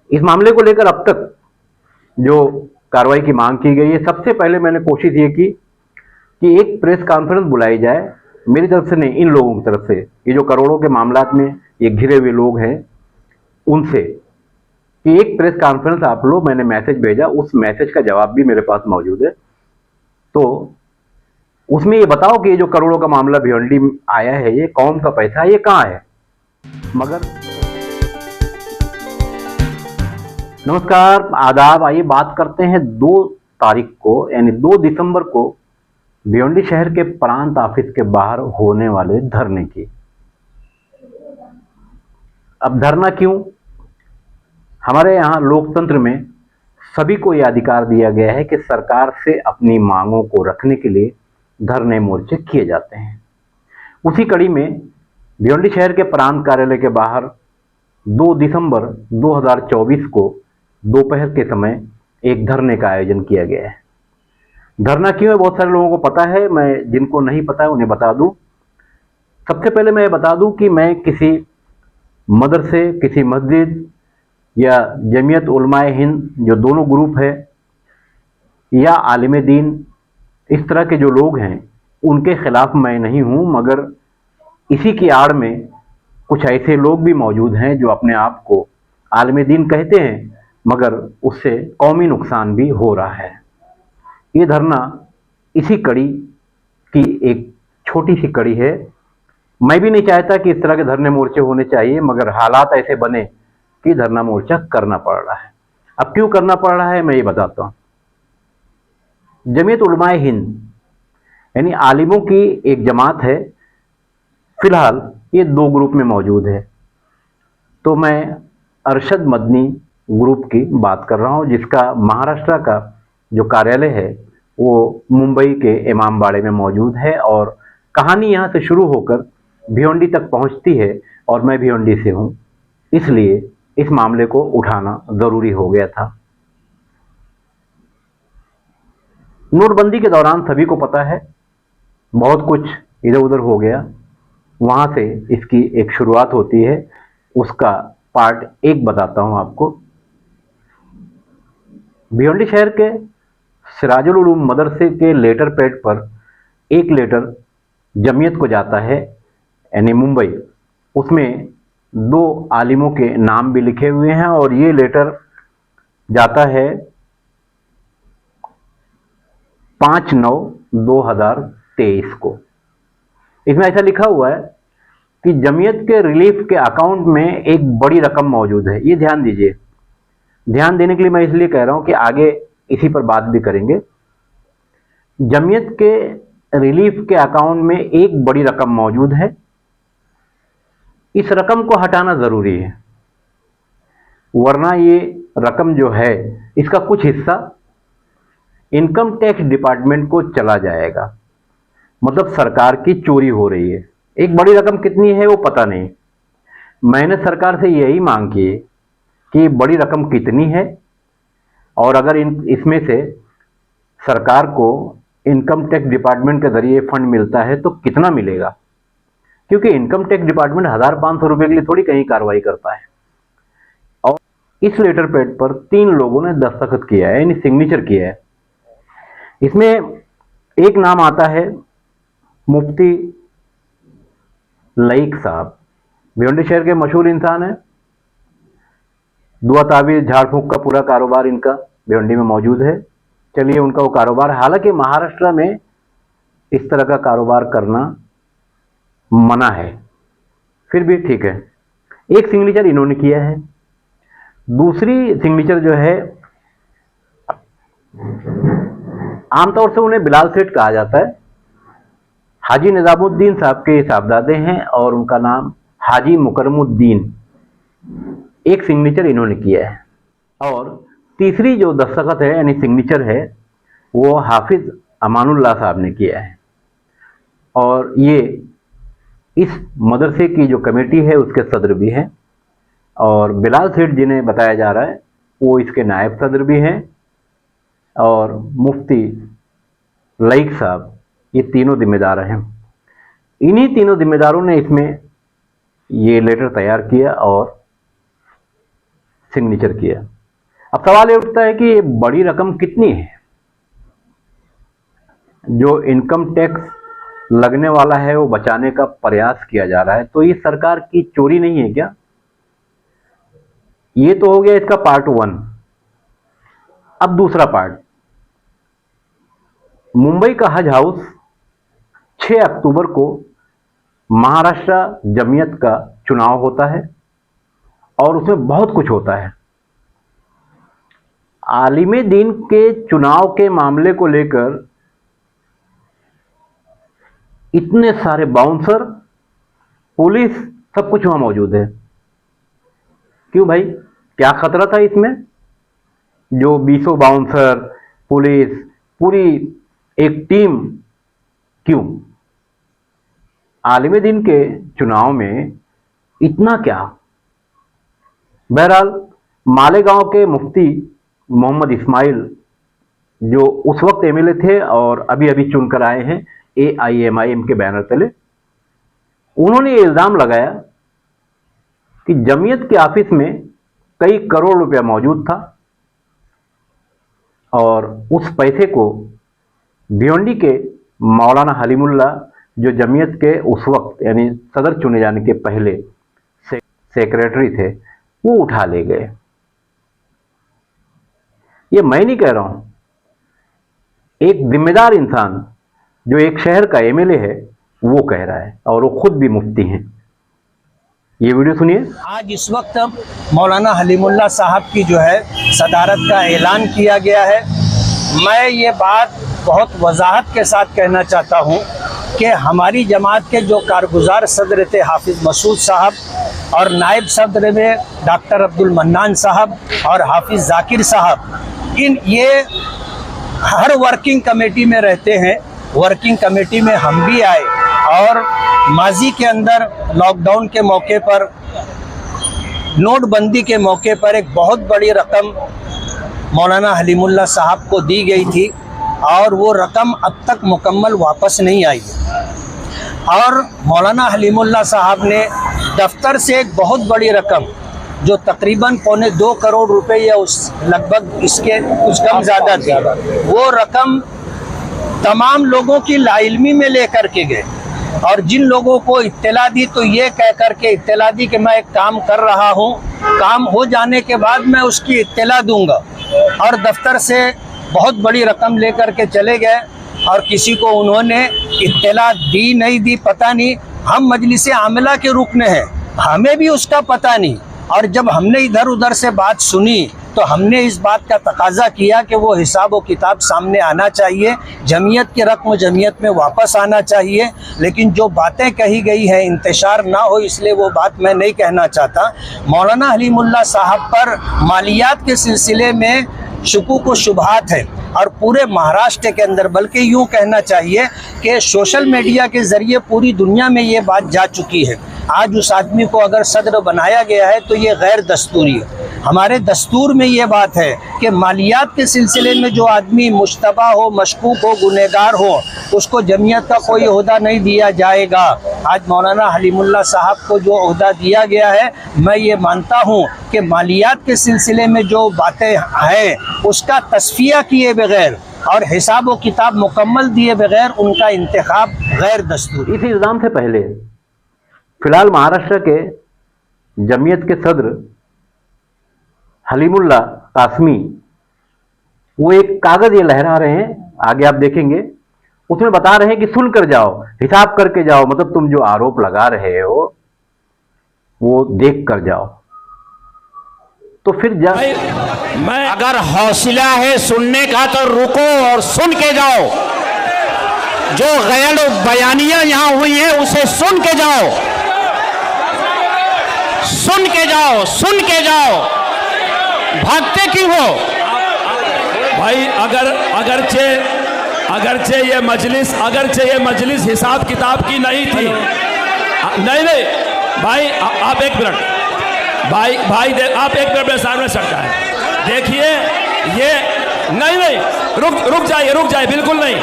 इस मामले को लेकर अब तक जो कार्रवाई की मांग की गई है, सबसे पहले मैंने कोशिश ये की कि एक प्रेस कॉन्फ्रेंस बुलाई जाए, मेरी तरफ से नहीं, इन लोगों की तरफ से, ये जो करोड़ों के मामलात में ये घिरे हुए लोग हैं उनसे, कि एक प्रेस कॉन्फ्रेंस आप लो। मैंने मैसेज भेजा, उस मैसेज का जवाब भी मेरे पास मौजूद है। तो उसमें ये बताओ कि ये जो करोड़ों का मामला भिवंडी में आया है, ये कौन का पैसा है, ये कहाँ है। मगर नमस्कार, आदाब। आइए बात करते हैं 2 तारीख को, यानी 2 दिसंबर को भिवंडी शहर के प्रांत ऑफिस के बाहर होने वाले धरने की। अब धरना क्यों? हमारे यहाँ लोकतंत्र में सभी को यह अधिकार दिया गया है कि सरकार से अपनी मांगों को रखने के लिए धरने मोर्चे किए जाते हैं। उसी कड़ी में भिवंडी शहर के प्रांत कार्यालय के बाहर 2 दिसंबर 2024 को दोपहर के समय एक धरने का आयोजन किया गया है। धरना क्यों है बहुत सारे लोगों को पता है, मैं जिनको नहीं पता है उन्हें बता दूं। सबसे पहले मैं बता दूं कि मैं किसी मदरसे, किसी मस्जिद या जमीयत उलमाए हिंद, जो दोनों ग्रुप है, या आलिम दीन, इस तरह के जो लोग हैं उनके खिलाफ मैं नहीं हूं। मगर इसी की आड़ में कुछ ऐसे लोग भी मौजूद हैं जो अपने आप को आलिम दीन कहते हैं, मगर उससे कौमी नुकसान भी हो रहा है। ये धरना इसी कड़ी की एक छोटी सी कड़ी है। मैं भी नहीं चाहता कि इस तरह के धरने मोर्चे होने चाहिए, मगर हालात ऐसे बने कि धरना मोर्चा करना पड़ रहा है। अब क्यों करना पड़ रहा है मैं ये बताता हूँ। जमीयत उलमाए हिंद यानी आलिमों की एक जमात है, फिलहाल ये 2 ग्रुप में मौजूद है। तो मैं अरशद मदनी ग्रुप की बात कर रहा हूँ, जिसका महाराष्ट्र का जो कार्यालय है वो मुंबई के इमामबाड़े में मौजूद है, और कहानी यहाँ से शुरू होकर भिवंडी तक पहुँचती है, और मैं भिवंडी से हूँ, इसलिए इस मामले को उठाना ज़रूरी हो गया था। नोटबंदी के दौरान सभी को पता है बहुत कुछ इधर उधर हो गया, वहाँ से इसकी एक शुरुआत होती है। उसका पार्ट 1 बताता हूँ आपको। भिवंडी शहर के सिराजुल उलूम मदरसे के लेटर पैड पर एक लेटर जमीयत को जाता है, यानी मुंबई। उसमें 2 आलिमों के नाम भी लिखे हुए हैं, और ये लेटर जाता है 5/9/2023 को। इसमें ऐसा लिखा हुआ है कि जमीयत के रिलीफ के अकाउंट में एक बड़ी रकम मौजूद है। ये ध्यान दीजिए, ध्यान देने के लिए मैं इसलिए कह रहा हूं कि आगे इसी पर बात भी करेंगे। जमीयत के रिलीफ के अकाउंट में एक बड़ी रकम मौजूद है। इस रकम को हटाना जरूरी है, वरना ये रकम जो है इसका कुछ हिस्सा इनकम टैक्स डिपार्टमेंट को चला जाएगा। मतलब सरकार की चोरी हो रही है। एक बड़ी रकम कितनी है वो पता नहीं। मैंने सरकार से यही मांग की कि बड़ी रकम कितनी है, और अगर इसमें से सरकार को इनकम टैक्स डिपार्टमेंट के जरिए फंड मिलता है तो कितना मिलेगा, क्योंकि इनकम टैक्स डिपार्टमेंट 1500 रुपये के लिए थोड़ी कहीं कार्रवाई करता है। और इस लेटर पैड पर 3 लोगों ने दस्तखत किया है, यानी सिग्नेचर किया है। इसमें एक नाम आता है मुफ्ती लईक साहब, भिवंडी शहर के मशहूर इंसान है। दुआ ताबीर झाड़ फूंक का पूरा कारोबार इनका भिवंडी में मौजूद है। चलिए, उनका वो कारोबार, हालांकि महाराष्ट्र में इस तरह का कारोबार करना मना है, फिर भी ठीक है। एक सिग्नेचर इन्होंने किया है। दूसरी सिग्नेचर जो है, आमतौर से उन्हें बिलाल सेठ कहा जाता है, हाजी निजामुद्दीन साहब के साहबजादे हैं, और उनका नाम हाजी मुकरमुद्दीन। एक सिग्नेचर इन्होंने किया है। और तीसरी जो दस्तखत है यानी सिग्नेचर है, वो हाफिज अमानुल्लाह साहब ने किया है, और ये इस मदरसे की जो कमेटी है उसके सदर भी हैं। और बिलाल सेठ जिन्हें बताया जा रहा है वो इसके नायब सदर भी हैं, और मुफ्ती लईक साहब, ये तीनों जिम्मेदार हैं। इन्हीं तीनों जिम्मेदारों ने इसमें ये लेटर तैयार किया और सिग्नेचर किया। अब सवाल ये उठता है कि ये बड़ी रकम कितनी है जो इनकम टैक्स लगने वाला है वो बचाने का प्रयास किया जा रहा है। तो ये सरकार की चोरी नहीं है क्या? ये तो हो गया इसका पार्ट 1। अब दूसरा पार्ट, मुंबई का हज हाउस 6 अक्टूबर को महाराष्ट्र जमीयत का चुनाव होता है और उसमें बहुत कुछ होता है। आलिमे दीन के चुनाव के मामले को लेकर इतने सारे बाउंसर, पुलिस, सब कुछ वहां मौजूद है। क्यों भाई, क्या खतरा था इसमें? जो 20 बाउंसर, पुलिस, पूरी एक टीम, क्यों? आलिमे दीन के चुनाव में इतना क्या? बहरहाल मालेगांव के मुफ्ती मोहम्मद इस्माइल, जो उस वक्त एमएलए थे और अभी अभी चुनकर आए हैं AIMIM के बैनर तले, उन्होंने ये इल्जाम लगाया कि जमीयत के ऑफिस में कई करोड़ रुपया मौजूद था और उस पैसे को भिवंडी के मौलाना हलीमुल्ला, जो जमीयत के उस वक्त यानी सदर चुने जाने के पहले सेक्रेटरी थे, वो उठा ले गए। ये मैं नहीं कह रहा हूं, एक जिम्मेदार इंसान जो एक शहर का एमएलए है वो कह रहा है और वो खुद भी मुफ्ती हैं। ये वीडियो सुनिए। आज इस वक्त मौलाना हलीमुल्ला साहब की जो है सदारत का ऐलान किया गया है। मैं ये बात बहुत वजाहत के साथ कहना चाहता हूँ कि हमारी जमात के जो कारगुजार सदर थे हाफिज़ मसूद साहब और नायब सदर में डॉक्टर अब्दुल मन्नान साहब और हाफिज़ जाकिर साहब, ये हर वर्किंग कमेटी में रहते हैं। वर्किंग कमेटी में हम भी आए और माजी के अंदर लॉकडाउन के मौके पर, नोटबंदी के मौके पर एक बहुत बड़ी रकम मौलाना हलीमुल्ला साहब को दी गई थी और वो रकम अब तक मुकम्मल वापस नहीं आई है। और मौलाना हलीमुल्ला साहब ने दफ्तर से एक बहुत बड़ी रकम, जो तकरीबन 2.25 करोड़ रुपए या उस लगभग इसके कुछ कम ज़्यादा थी, वो रकम तमाम लोगों की लाइल्मी में लेकर के गए और जिन लोगों को इत्तला दी तो ये कह कर के इत्तला दी कि मैं एक काम कर रहा हूँ, काम हो जाने के बाद मैं उसकी इत्तला दूंगा, और दफ्तर से बहुत बड़ी रकम लेकर के चले गए और किसी को उन्होंने इत्तला दी नहीं दी पता नहीं। हम मजलिस आमला के रुकन हैं, हमें भी उसका पता नहीं। और जब हमने इधर उधर से बात सुनी तो हमने इस बात का तकाजा किया कि वो हिसाब व किताब सामने आना चाहिए, जमीयत की रकम जमीयत में वापस आना चाहिए। लेकिन जो बातें कही गई है इंतशार ना हो, इसलिए वो बात मैं नहीं कहना चाहता। मौलाना हलीमुल्ला साहब पर मालियात के सिलसिले में शुकूक व शुबहात है और पूरे महाराष्ट्र के अंदर, बल्कि यूँ कहना चाहिए कि सोशल मीडिया के ज़रिए पूरी दुनिया में ये बात जा चुकी है। आज उस आदमी को अगर सदर बनाया गया है तो ये गैर दस्तूरी है। हमारे दस्तूर में ये बात है कि मालियात के सिलसिले में जो आदमी मुश्तबा हो, मशकूक हो, गुनहगार हो, उसको जमीयत का कोई ओहदा नहीं दिया जाएगा। आज मौलाना हलीमुल्ला साहब को जो ओहदा दिया गया है, मैं ये मानता हूँ कि मालियात के सिलसिले में जो बातें हैं उसका तस्फिया किए बगैर और हिसाब व किताब मुकम्मल दिए बगैर उनका इंतखाब गैर दस्तूरी। इस इल्ज़ाम से पहले फिलहाल महाराष्ट्र के जमीयत के सदर हलीमुल्ला कासमी, वो एक कागज ये लहरा रहे हैं, आगे आप देखेंगे, उसमें बता रहे हैं कि सुन कर जाओ, हिसाब करके जाओ, मतलब तुम जो आरोप लगा रहे हो वो देख कर जाओ। तो फिर मैं अगर हौसला है सुनने का तो रुको और सुन के जाओ। जो गैर बयानियां यहां हुई है उसे सुन के जाओ, सुन के जाओ, सुन के जाओ। भागते क्यों हो भाई? अगरचे ये मजलिस हिसाब किताब की नहीं थी। नहीं भाई, आप एक मिनट भाई आप एक मिनट मेरे सामने सकता है। देखिए ये नहीं रुक जाइए बिल्कुल नहीं।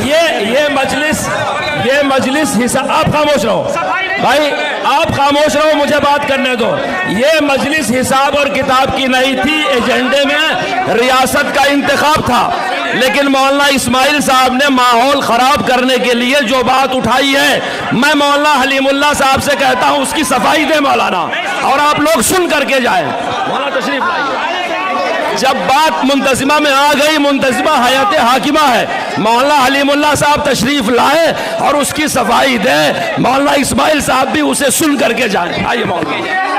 ये मजलिस हिसाब, आप खामोश रहो भाई। आप खामोश रहो, मुझे बात करने दो। ये मजलिस हिसाब और किताब की नहीं थी, एजेंडे में रियासत का इंतखाब था, लेकिन मौलाना इस्माइल साहब ने माहौल खराब करने के लिए जो बात उठाई है, मैं मौलाना हलीमुल्लाह साहब से कहता हूं उसकी सफाई दे मौलाना, और आप लोग सुन करके जाएं। मौलाना तशरीफ लाइए। जब बात मुंतजिमा में आ गई, मुंतजिमा हयात हाकिमा है, मौलाना हलीमुल्लाह साहब तशरीफ लाए और उसकी सफाई दे, मौलाना इस्माइल साहब भी उसे सुन करके जाएं। आइए मौलाना।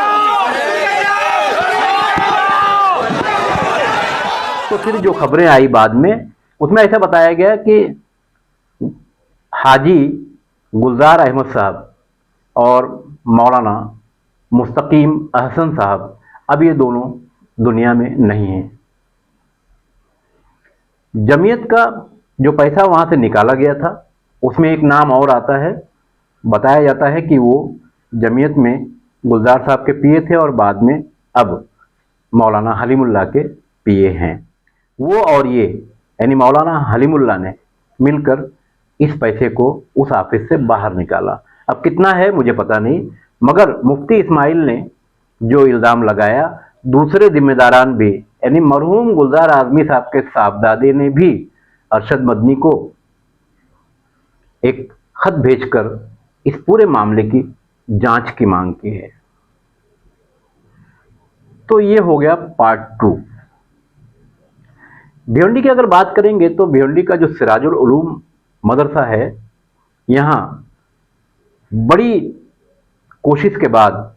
तो फिर जो खबरें आई बाद में, उसमें ऐसा बताया गया कि हाजी गुलजार अहमद साहब और मौलाना मुस्तकीम अहसन साहब अब ये दोनों दुनिया में नहीं हैं। जमीयत का जो पैसा वहां से निकाला गया था, उसमें एक नाम और आता है, बताया जाता है कि वो जमीयत में गुलजार साहब के पीए थे और बाद में अब मौलाना हलीमुल्लाह के पीए हैं। वो और ये यानी मौलाना हलीमुल्लाह ने मिलकर इस पैसे को उस ऑफिस से बाहर निकाला। अब कितना है मुझे पता नहीं, मगर मुफ्ती इस्माइल ने जो इल्ज़ाम लगाया, दूसरे जिम्मेदारान भी यानी मरहूम गुलजार आजमी साहब के साहबजादे ने भी अरशद मदनी को एक खत भेजकर इस पूरे मामले की जांच की मांग की है। तो ये हो गया पार्ट 2। भिवंडी की अगर बात करेंगे तो भिवंडी का जो सिराजुल उलूम मदरसा है, यहाँ बड़ी कोशिश के बाद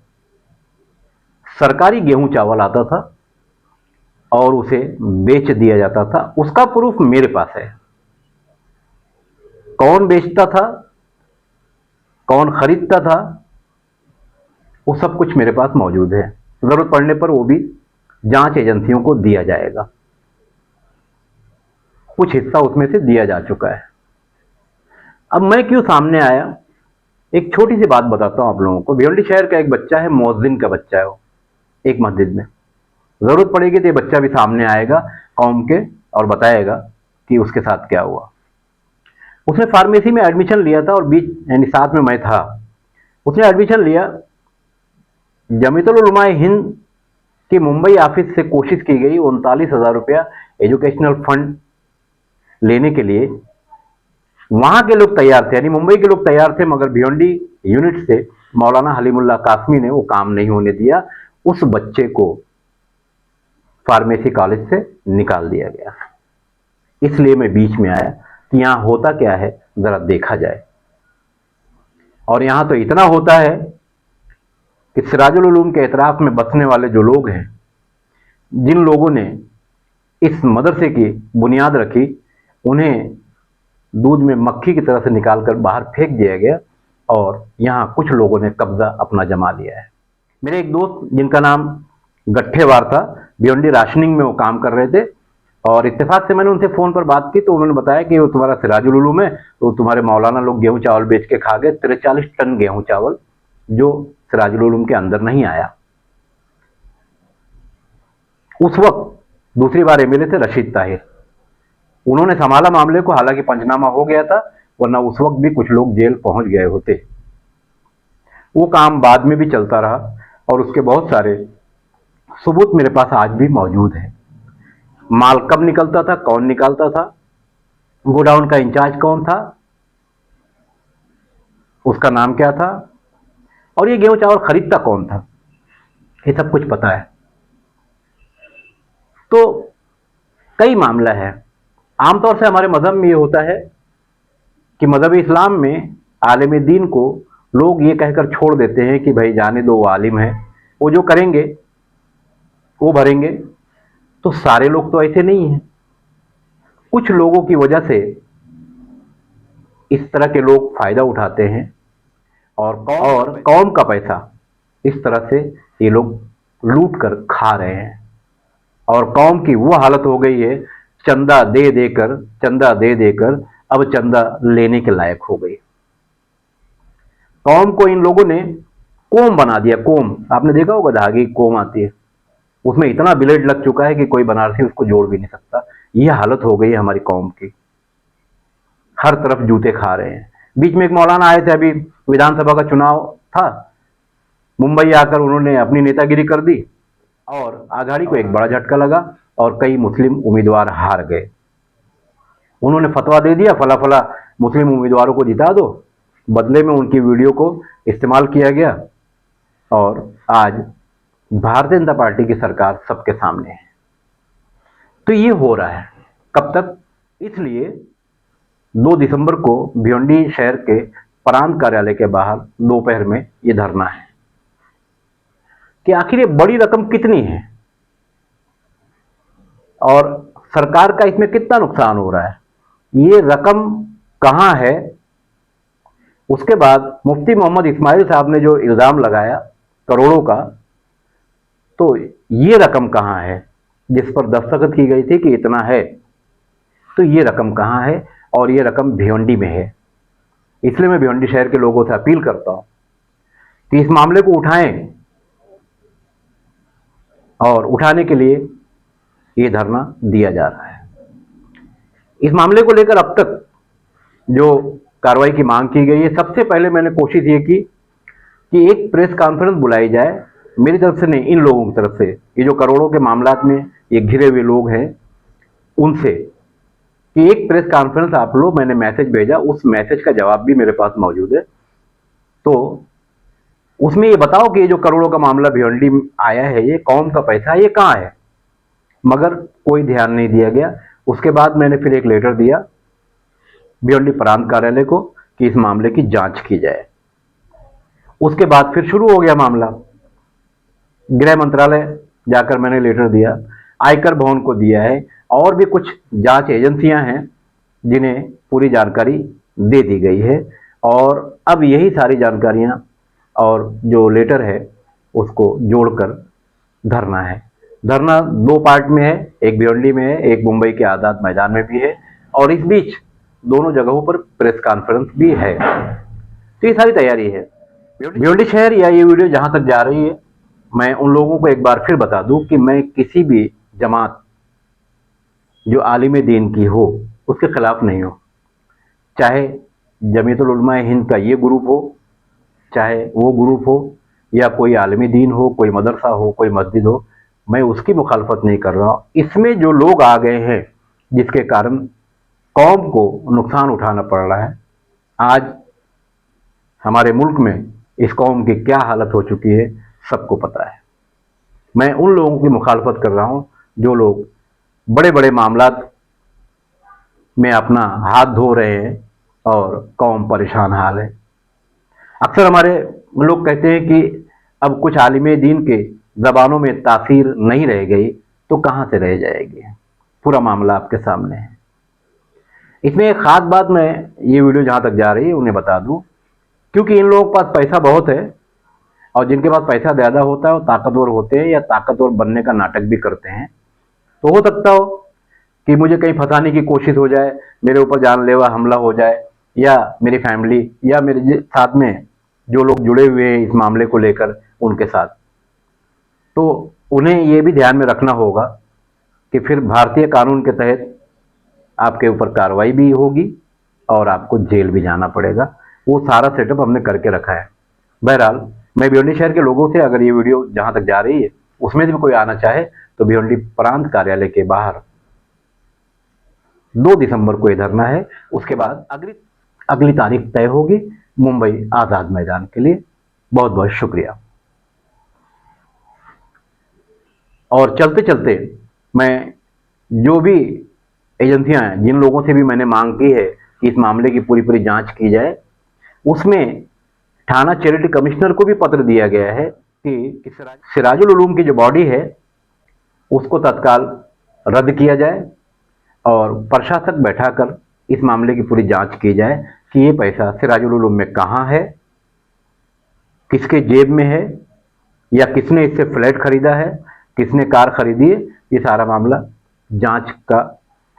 सरकारी गेहूं चावल आता था और उसे बेच दिया जाता था। उसका प्रूफ मेरे पास है। कौन बेचता था, कौन खरीदता था, वो सब कुछ मेरे पास मौजूद है। जरूरत पड़ने पर वो भी जांच एजेंसियों को दिया जाएगा। कुछ हिस्सा उसमें से दिया जा चुका है। अब मैं क्यों सामने आया, एक छोटी सी बात बताता हूं आप लोगों को। भिवंडी शहर का एक बच्चा है, मुअज्जिन का बच्चा है, वो एक मस्जिद में। जरूरत पड़ेगी तो ये बच्चा भी सामने आएगा कौम के और बताएगा कि उसके साथ क्या हुआ। उसने फार्मेसी में एडमिशन लिया था और बीच यानी साथ में मैं था। उसने एडमिशन लिया। जमीयतुल उलमाए हिंद की मुंबई ऑफिस से कोशिश की गई 39,000 रुपया एजुकेशनल फंड लेने के लिए। वहां के लोग तैयार थे, यानी मुंबई के लोग तैयार थे, मगर भिवंडी यूनिट से मौलाना हलीमुल्लाह कासमी ने वो काम नहीं होने दिया। उस बच्चे को फार्मेसी कॉलेज से निकाल दिया गया। इसलिए मैं बीच में आया कि यहां होता क्या है जरा देखा जाए। और यहां तो इतना होता है कि सिराजुल उलूम के एतराफ में बसने वाले जो लोग हैं, जिन लोगों ने इस मदरसे की बुनियाद रखी, उन्हें दूध में मक्खी की तरह से निकालकर बाहर फेंक दिया गया और यहाँ कुछ लोगों ने कब्जा अपना जमा लिया है। मेरे एक दोस्त जिनका नाम गट्ठेवार था, भिवंडी राशनिंग में वो काम कर रहे थे और इत्तेफाक से मैंने उनसे फ़ोन पर बात की तो उन्होंने बताया कि वो तुम्हारा सिराजुल उलूम है, तो तुम्हारे मौलाना लोग गेहूं चावल बेच के खा गए 43 टन गेहूं चावल, जो सिराजुल उलूम के अंदर नहीं आया। उस वक्त दूसरी बार एमएलए थे रशीद ताहिर, उन्होंने संभाला मामले को। हालांकि पंचनामा हो गया था, वरना उस वक्त भी कुछ लोग जेल पहुंच गए होते। वो काम बाद में भी चलता रहा और उसके बहुत सारे सबूत मेरे पास आज भी मौजूद है। माल कब निकलता था, कौन निकालता था, गोडाउन का इंचार्ज कौन था, उसका नाम क्या था, और ये गेहूं चावल खरीदता कौन था, ये सब कुछ पता है। तो कई मामला है। आमतौर से हमारे मजहब में ये होता है कि मजहब इस्लाम में आलिम दीन को लोग ये कहकर छोड़ देते हैं कि भाई जाने दो, वो आलिम है, वो जो करेंगे वो भरेंगे। तो सारे लोग तो ऐसे नहीं हैं। कुछ लोगों की वजह से इस तरह के लोग फायदा उठाते हैं और कौम का पैसा इस तरह से ये लोग लूट कर खा रहे हैं। और कौम की वो हालत हो गई है, चंदा दे देकर अब चंदा लेने के लायक हो गई। कौम को इन लोगों ने कोम बना दिया। कोम आपने देखा होगा, धागे की कोम आती है, उसमें इतना ब्लेड लग चुका है कि कोई बनारसी उसको जोड़ भी नहीं सकता। यह हालत हो गई है हमारी कौम की। हर तरफ जूते खा रहे हैं। बीच में एक मौलाना आए थे, अभी विधानसभा का चुनाव था, मुंबई आकर उन्होंने अपनी नेतागिरी कर दी और आघाड़ी को एक बड़ा झटका लगा और कई मुस्लिम उम्मीदवार हार गए। उन्होंने फतवा दे दिया, फला फला मुस्लिम उम्मीदवारों को जिता दो। बदले में उनकी वीडियो को इस्तेमाल किया गया और आज भारतीय जनता पार्टी की सरकार सबके सामने है। तो ये हो रहा है कब तक? इसलिए 2 दिसंबर को भिवंडी शहर के प्रांत कार्यालय के बाहर दोपहर में ये धरना है कि आखिर ये बड़ी रकम कितनी है और सरकार का इसमें कितना नुकसान हो रहा है, ये रकम कहां है। उसके बाद मुफ्ती मोहम्मद इस्माइल साहब ने जो इल्जाम लगाया करोड़ों का, तो ये रकम कहां है जिस पर दस्तखत की गई थी कि इतना है, तो ये रकम कहां है और ये रकम भिवंडी में है। इसलिए मैं भिवंडी शहर के लोगों से अपील करता हूं कि इस मामले को उठाएं और उठाने के लिए ये धरना दिया जा रहा है। इस मामले को लेकर अब तक जो कार्रवाई की मांग की गई है, सबसे पहले मैंने कोशिश ये की कि एक प्रेस कॉन्फ्रेंस बुलाई जाए, मेरी तरफ से नहीं, इन लोगों की तरफ से, ये जो करोड़ों के मामलात में ये घिरे हुए लोग हैं उनसे, कि एक प्रेस कॉन्फ्रेंस आप लो। मैंने मैसेज भेजा, उस मैसेज का जवाब भी मेरे पास मौजूद है। तो उसमें ये बताओ कि ये जो करोड़ों का मामला भिवंडी में आया है, ये कौम का पैसा है, ये कहाँ है? मगर कोई ध्यान नहीं दिया गया। उसके बाद मैंने फिर एक लेटर दिया भिवंडी प्रांत कार्यालय को कि इस मामले की जांच की जाए। उसके बाद फिर शुरू हो गया मामला। गृह मंत्रालय जाकर मैंने लेटर दिया, आयकर भवन को दिया है, और भी कुछ जांच एजेंसियां हैं जिन्हें पूरी जानकारी दे दी गई है। और अब यही सारी जानकारियां और जो लेटर है उसको जोड़कर धरना है। धरना 2 पार्ट में है, एक भिवंडी में है, एक मुंबई के आज़ाद मैदान में भी है, और इस बीच दोनों जगहों पर प्रेस कॉन्फ्रेंस भी है। तो ये सारी तैयारी है। भिवंडी शहर या ये वीडियो जहां तक जा रही है, मैं उन लोगों को एक बार फिर बता दूं कि मैं किसी भी जमात जो आलिम दीन की हो उसके खिलाफ नहीं हूं। चाहे जमीयतुल उलमा हिंद का ये ग्रुप हो, चाहे वो ग्रुप हो, या कोई आलिम दीन हो, कोई मदरसा हो, कोई मस्जिद हो, मैं उसकी मुखालफत नहीं कर रहा हूं। इसमें जो लोग आ गए हैं जिसके कारण कौम को नुकसान उठाना पड़ रहा है, आज हमारे मुल्क में इस कौम की क्या हालत हो चुकी है सबको पता है। मैं उन लोगों की मुखालफत कर रहा हूं जो लोग बड़े बड़े मामलात में अपना हाथ धो रहे हैं और कौम परेशान हाल है। अक्सर हमारे लोग कहते हैं कि अब कुछ आलिम दीन के ज़बानों में तासीर नहीं रह गई, तो कहाँ से रह जाएगी? पूरा मामला आपके सामने है। इसमें एक ख़ास बात, मैं ये वीडियो जहाँ तक जा रही है उन्हें बता दूँ, क्योंकि इन लोगों के पास पैसा बहुत है और जिनके पास पैसा ज़्यादा होता है वो ताकतवर होते हैं या ताकतवर बनने का नाटक भी करते हैं। तो हो सकता हो कि मुझे कहीं फंसाने की कोशिश हो जाए, मेरे ऊपर जानलेवा हमला हो जाए, या मेरी फैमिली या मेरे साथ में जो लोग जुड़े हुए हैं इस मामले को लेकर उनके साथ, तो उन्हें ये भी ध्यान में रखना होगा कि फिर भारतीय कानून के तहत आपके ऊपर कार्रवाई भी होगी और आपको जेल भी जाना पड़ेगा। वो सारा सेटअप हमने करके रखा है। बहरहाल मैं भिवंडी शहर के लोगों से, अगर ये वीडियो जहाँ तक जा रही है उसमें भी कोई आना चाहे तो भिवंडी प्रांत कार्यालय के बाहर 2 दिसंबर को ये धरना है। उसके बाद अगली तारीख तय होगी मुंबई आज़ाद मैदान के लिए। बहुत बहुत शुक्रिया। और चलते चलते मैं जो भी एजेंसियां हैं, जिन लोगों से भी मैंने मांग की है कि इस मामले की पूरी जांच की जाए, उसमें थाना चैरिटी कमिश्नर को भी पत्र दिया गया है कि सिराजुल उलूम की जो बॉडी है उसको तत्काल रद्द किया जाए और प्रशासक बैठाकर इस मामले की पूरी जांच की जाए कि ये पैसा सिराजुल उलूम में कहाँ है, किसके जेब में है, या किसने इससे फ्लैट खरीदा है, किसने कार खरीदी है। ये सारा मामला जांच का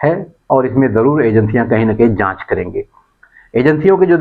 है और इसमें ज़रूर एजेंसियां कहीं ना कहीं जांच करेंगे। एजेंसियों के जो